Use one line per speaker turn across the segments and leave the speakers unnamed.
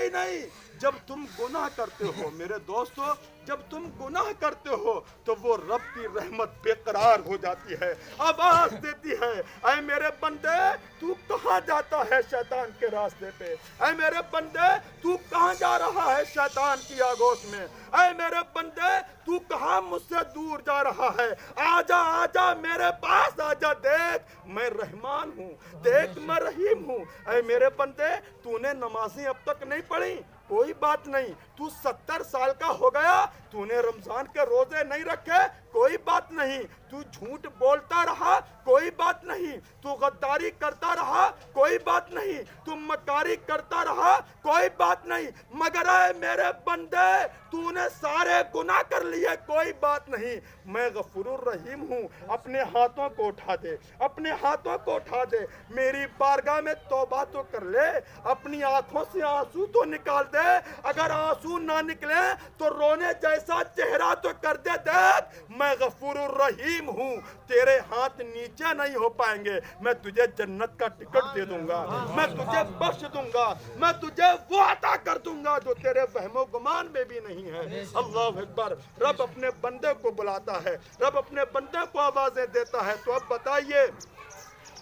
ہی نہیں. جب تم گناہ کرتے ہو میرے دوستو، جب تم گناہ کرتے ہو تو وہ رب کی رحمت بے قرار ہو جاتی ہے، آواز دیتی ہے اے میرے بندے تو کہاں جاتا ہے شیطان کے راستے پہ، اے میرے بندے تو کہاں جا رہا ہے شیطان کی آگوش میں، اے میرے بندے تو کہاں مجھ سے دور جا رہا ہے، آجا آجا میرے پاس آجا، دیکھ میں رحمان ہوں، دیکھ میں رحیم ہوں. اے میرے بندے تو نے نمازیں اب تک نہیں پڑھی، کوئی بات نہیں. تو 70 سال کا ہو گیا، تو نے رمضان کے روزے نہیں رکھے، کوئی بات نہیں. تو جھوٹ بولتا رہا، کوئی بات نہیں. تو غداری کرتا رہا، کوئی بات نہیں. تو مکاری کرتا رہا، کوئی بات نہیں. مگر اے میرے بندے تو نے سارے گناہ کر لیے، کوئی بات نہیں. میں غفور الرحیم ہوں. اپنے ہاتھوں کو اٹھا دے، اپنے ہاتھوں کو اٹھا دے، میری بارگاہ میں توبہ تو کر لے، اپنی آنکھوں سے آنسو تو نکال دے. اگر آنسو نہ نکلے تو رونے جیسا چہرہ تو کر دے. دیکھ میں غفور الرحیم ہوں، تیرے ہاتھ نیچے نہیں ہو پائیں گے. میں تجھے جنت کا ٹکٹ دے دوں گا، میں تجھے بخش دوں گا، میں تجھے وہ عطا کر دوں گا جو تیرے وہم و گمان میں بھی نہیں ہے. اللہ اکبر. رب اپنے بندے کو بلاتا ہے، رب اپنے بندے کو آوازیں دیتا ہے. تو اب بتائیے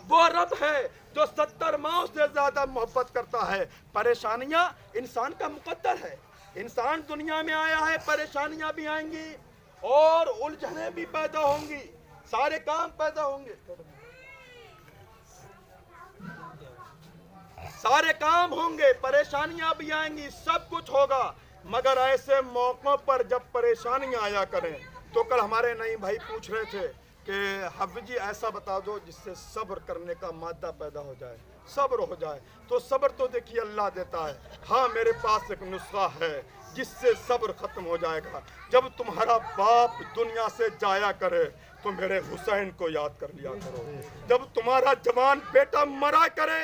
وہ رب ہے جو 70 ماؤں سے زیادہ محبت کرتا ہے. پریشانیاں انسان کا مقدر ہے، انسان دنیا میں آیا ہے، پریشانیاں بھی آئیں گی اور الجھنیں بھی پیدا ہوں گی، سارے کام پیدا ہوں گے، سارے کام ہوں گے، پریشانیاں بھی آئیں گی، سب کچھ ہوگا. مگر ایسے موقعوں پر جب پریشانیاں آیا کریں تو کل ہمارے نئی بھائی پوچھ رہے تھے کہ حافظ جی ایسا بتا دو جس سے صبر کرنے کا مادہ پیدا ہو جائے، صبر ہو جائے. تو صبر تو دیکھیے اللہ دیتا ہے. ہاں میرے پاس ایک نسخہ ہے جس سے صبر ختم ہو جائے گا. جب تمہارا باپ دنیا سے جایا کرے تو میرے حسین کو یاد کر لیا کرو. جب تمہارا جوان بیٹا مرا کرے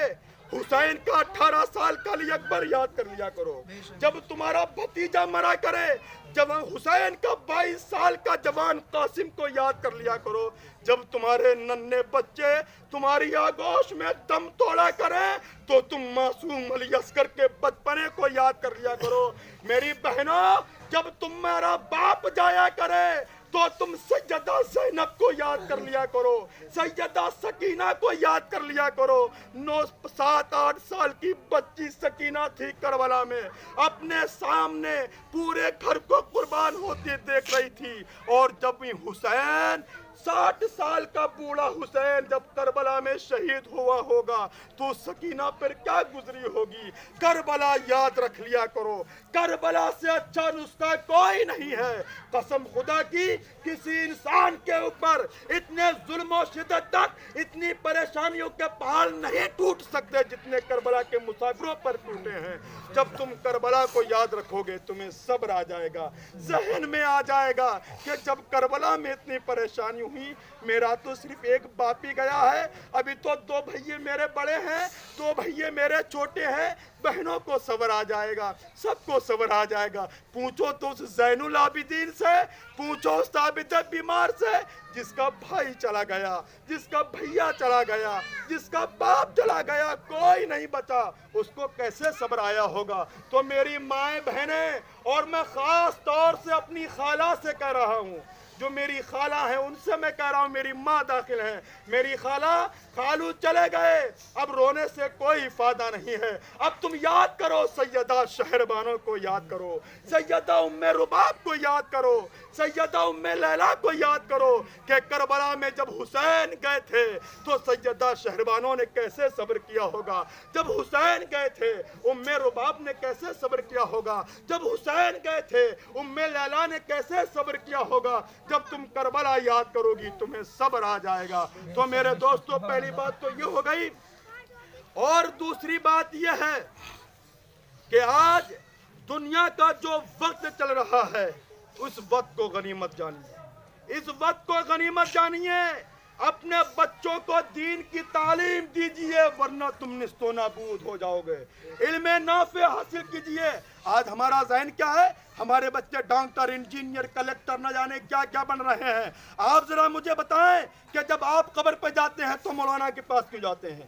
حسین کا 18 سال کا علی اکبر یاد کر لیا کرو. جب تمہارا بھتیجا مرا کرے جب حسین کا 22 سال کا جوان قاسم کو یاد کر لیا کرو. جب تمہارے ننھے بچے تمہاری آگوش میں دم توڑا کریں تو تم معصوم علی اصغر کے بچپنے کو یاد کر لیا کرو. میری بہنوں جب تمہارا باپ جایا کرے تو تم سیدہ زینب کو یاد کر لیا کرو، سیدہ سکینہ کو یاد کر لیا کرو. 7-8 سال کی بچی سکینہ تھی کربلا میں، اپنے سامنے پورے گھر کو قربان ہوتی دیکھ رہی تھی. اور جب حسین 60 سال کا بوڑھا حسین جب کربلا میں شہید ہوا ہوگا تو سکینہ پر کیا گزری ہوگی. کربلا یاد رکھ لیا کرو، کربلا سے اچھا نسخہ کوئی نہیں ہے. قسم خدا کی کسی انسان کے اوپر اتنے ظلم و شدت، اتنی پریشانیوں کے پہاڑ نہیں ٹوٹ سکتے جتنے کربلا کے مسافروں پر ٹوٹے ہیں. جب تم کربلا کو یاد رکھو گے تمہیں صبر آ جائے گا، ذہن میں آ جائے گا کہ جب کربلا میں اتنی پریشانی ہوئی میرا تو صرف ایک باپ ہی گیا ہے، ابھی تو 2 بھائیے میرے بڑے ہیں، 2 بھائیے میرے چھوٹے ہیں. بہنوں کو صبر آ جائے گا، سب کو صبر آ جائے گا. پوچھو تو اس زین العابدین سے، پوچھو اس ثابت بیمار سے جس کا بھائی چلا گیا، جس کا بھیا چلا گیا، جس کا باپ چلا گیا، کوئی نہیں بچا، اس کو کیسے صبر آیا ہوگا. تو میری مائیں بہنیں اور میں خاص طور سے اپنی خالہ سے کہہ رہا ہوں، جو میری خالہ ہیں ان سے میں کہہ رہا ہوں، میری ماں داخل ہیں. میری خالہ خالو چلے گئے، اب رونے سے کوئی فائدہ نہیں ہے. اب تم یاد کرو سیدہ شہربانوں کو یاد کرو، سیدہ ام رباب کو یاد کرو، سیدہ ام لیلا کو یاد کرو کہ کربلا میں جب حسین گئے تھے تو سیدہ شہربانوں نے کیسے صبر کیا ہوگا. جب حسین گئے تھے ام رباب نے کیسے صبر کیا ہوگا. جب حسین گئے تھے ام لیلا نے کیسے صبر کیا ہوگا. جب تم کربلا یاد کرو گی تمہیں صبر آ جائے گا. تو میرے دوستو پہلی بات تو یہ ہو گئی، اور دوسری بات یہ ہے کہ آج دنیا کا جو وقت چل رہا ہے اس وقت کو غنیمت جانیے، اس وقت کو غنیمت جانیے. اپنے بچوں کو دین کی تعلیم دیجئے ورنہ تم نست و نابود ہو جاؤ گے. علم نافع حاصل کیجئے. آج ہمارا ذہن کیا ہے؟ ہمارے بچے ڈاکٹر، انجینئر، کلیکٹر نہ جانے کیا کیا بن رہے ہیں. آپ ذرا مجھے بتائیں کہ جب آپ قبر پہ جاتے ہیں تو مولانا کے پاس کیوں جاتے ہیں؟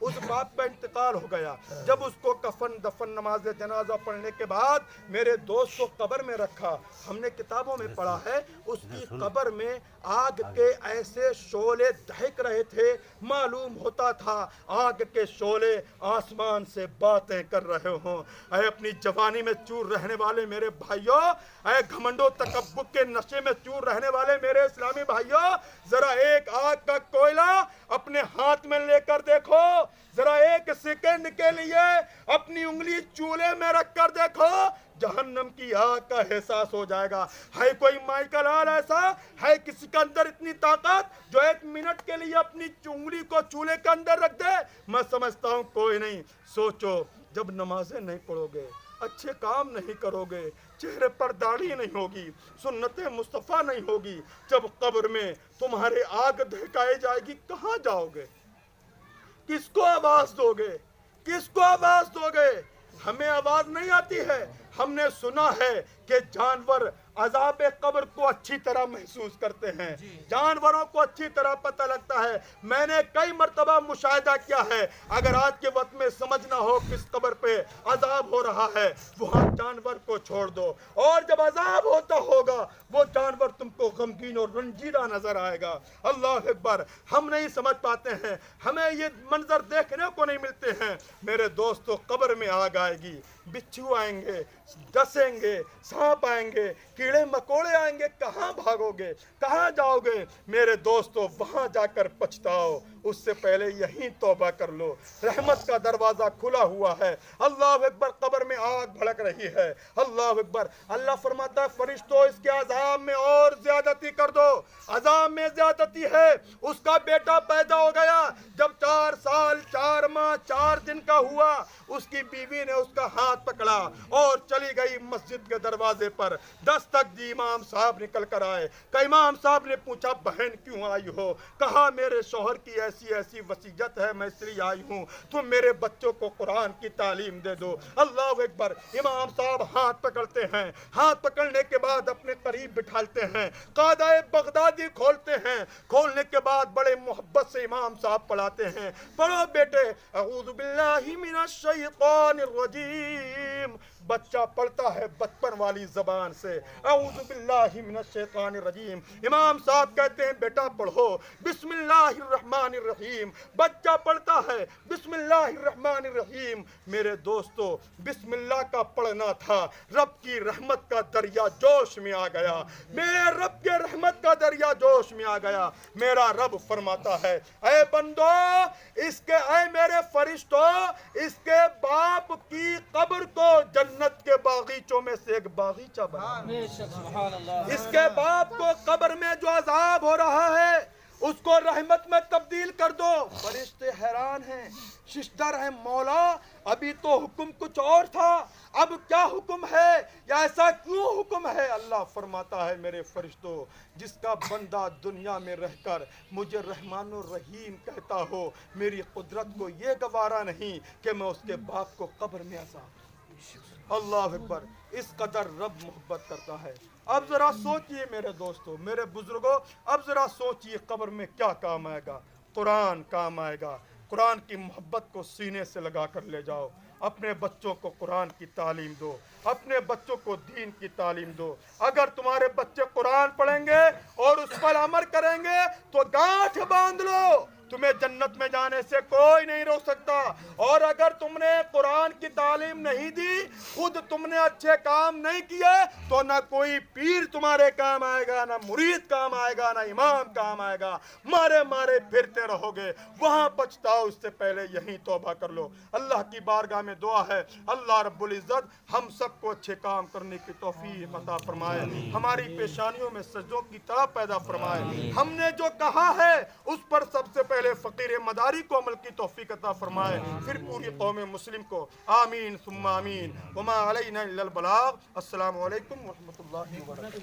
اس باپ کا انتقال ہو گیا. جب اس کو کفن دفن نماز جنازہ پڑھنے کے بعد میرے دوست کو قبر میں رکھا, ہم نے کتابوں میں پڑھا ہے اس کی قبر میں آگ کے ایسے شعلے دہک رہے تھے, معلوم ہوتا تھا آگ کے شعلے آسمان سے باتیں کر رہے ہوں. اے اپنی جوانی میں چور رہنے والے میرے بھائیوں, اے گھمنڈو تکبر کے نشے میں چور رہنے والے میرے اسلامی بھائیوں, ذرا ایک آگ کا کوئلہ اپنے ہاتھ میں لے کر دیکھو, ذرا ایک سیکنڈ کے لیے اپنی انگلی چولہے میں رکھ کر دیکھو, جہنم کی آگ کا احساس ہو جائے گا. ہے کوئی مائیکل آل ایسا, ہے کسی کے اندر اتنی طاقت جو 1 منٹ کے لیے اپنی انگلی کو چولہے کے اندر رکھ دے؟ میں سمجھتا ہوں کوئی نہیں. سوچو, جب نمازیں نہیں پڑھو گے, اچھے کام نہیں کرو گے, چہرے پر داڑھی نہیں ہوگی, سنت مصطفیٰ نہیں ہوگی, جب قبر میں تمہارے آگ دہکائی جائے گی, کہاں جاؤ گے؟ کس کو آواز دو گے؟ کس کو آواز دو گے؟ ہمیں آواز نہیں آتی ہے. ہم نے سنا ہے کہ جانور عذاب قبر کو اچھی طرح محسوس کرتے ہیں, جانوروں کو اچھی طرح پتہ لگتا ہے. میں نے کئی مرتبہ مشاہدہ کیا ہے, اگر آج کے وقت میں سمجھنا ہو کس قبر پہ عذاب ہو رہا ہے, وہاں جانور کو چھوڑ دو, اور جب عذاب ہوتا ہوگا وہ جانور تم کو غمگین اور رنجیدہ نظر آئے گا. اللہ اکبر. ہم نہیں سمجھ پاتے ہیں, ہمیں یہ منظر دیکھنے کو نہیں ملتے ہیں. میرے دوستو, قبر میں آگ آئے گی, بچھو آئیں گے, ڈسیں گے, سانپ آئیں گے, کیڑے مکوڑے آئیں گے, کہاں بھاگو گے, کہاں جاؤ گے؟ میرے دوستو, وہاں جا کر پچھتاؤ, اس سے پہلے یہیں توبہ کر لو. رحمت کا دروازہ کھلا ہوا ہے. اللہ اکبر. قبر میں آگ بھڑک رہی ہے. اللہ اکبر. اللہ فرماتا ہے فرشتوں اس کے عذاب میں اور زیادتی کر دو. عذاب میں زیادتی ہے. اس کا بیٹا پیدا ہو گیا, جب 4 سال 4 ماہ 4 دن کا ہوا, اس کی بیوی نے اس کا ہاتھ پکڑا اور چلی گئی مسجد کے دروازے پر. دستک دی, امام صاحب نکل کر آئے. کہ امام صاحب نے پوچھا بہن کیوں آئی ہو؟ کہا میرے شوہر کی ایسی ایسی وصیت ہے, میں اس لیے آئی ہوں, تم میرے بچوں کو قرآن کی تعلیم دے دو. اللہ اکبر. امام صاحب ہاتھ پکڑتے ہیں, ہاتھ پکڑنے کے بعد اپنے قریب بٹھالتے ہیں, قاعدہ بغدادی کھولتے ہیں, کھولنے کے بعد بڑے محبت سے امام صاحب پڑھاتے ہیں, پڑھو بیٹے, اعوذ باللہ من الشیطان الرجیم. بچہ پڑھتا ہے بچپن والی زبان سے, اعوذ باللہ من الشیطان الرجیم. امام صاحب کہتے ہیں بیٹا پڑھو بسم اللہ الرحمن الرحیم. بچہ پڑھتا ہے بسم اللہ الرحمن الرحیم. میرے دوستو, بسم اللہ کا پڑھنا تھا, رب کی رحمت کا دریا جوش میں آ گیا. میرے رب کے رحمت کا دریا جوش میں آ گیا. میرا رب فرماتا ہے اے بندو, اس کے, اے میرے فرشتوں, اس کے باپ کی قبر کو جنت کے باغیچوں میں سے ایک باغیچہ بنا. اس کے باپ کو قبر میں جو عذاب ہو رہا ہے اس کو رحمت میں تبدیل کر دو. فرشتے حیران ہیں, ششدر ہیں, مولا ابھی تو حکم کچھ اور تھا, اب کیا حکم ہے, یا ایسا کیوں حکم ہے؟ اللہ فرماتا ہے میرے فرشتوں, جس کا بندہ دنیا میں رہ کر مجھے رحمان الرحیم کہتا ہو, میری قدرت کو یہ گوارا نہیں کہ میں اس کے باپ کو قبر میں عذاب. اللہ اکبر. اس قدر رب محبت کرتا ہے. اب ذرا سوچئے میرے دوستو, میرے بزرگوں, اب ذرا سوچئے قبر میں کیا کام آئے گا؟ قرآن کام آئے گا. قرآن کی محبت کو سینے سے لگا کر لے جاؤ. اپنے بچوں کو قرآن کی تعلیم دو, اپنے بچوں کو دین کی تعلیم دو. اگر تمہارے بچے قرآن پڑھیں گے اور اس پر عمل کریں گے تو گانٹھ باندھ لو, تمہیں جنت میں جانے سے کوئی نہیں روک سکتا. اور اگر تم نے قرآن کی تعلیم نہیں دی, خود تم نے اچھے کام نہیں کیے, تو نہ کوئی پیر تمہارے کام آئے گا, نہ مرید کام آئے گا, نہ امام کام آئے گا. مارے مارے پھرتے رہو گے. وہاں پچھتاؤ, اس سے پہلے یہیں توبہ کر لو. اللہ کی بارگاہ میں دعا ہے, اللہ رب العزت ہم سب کو اچھے کام کرنے کی توفیق عطا فرمائے, ہماری پیشانیوں میں سجدوں کی طرح پیدا فرمائے. ہم نے جو کہا ہے اس پر سب سے پہلے فقیر مداری کو عمل کی توفیق عطا فرمائے, پھر پوری قوم مسلم کو. آمین ثم آمین. وما علینا الا البلاغ. السلام علیکم ورحمۃ اللہ وبرکاتہ.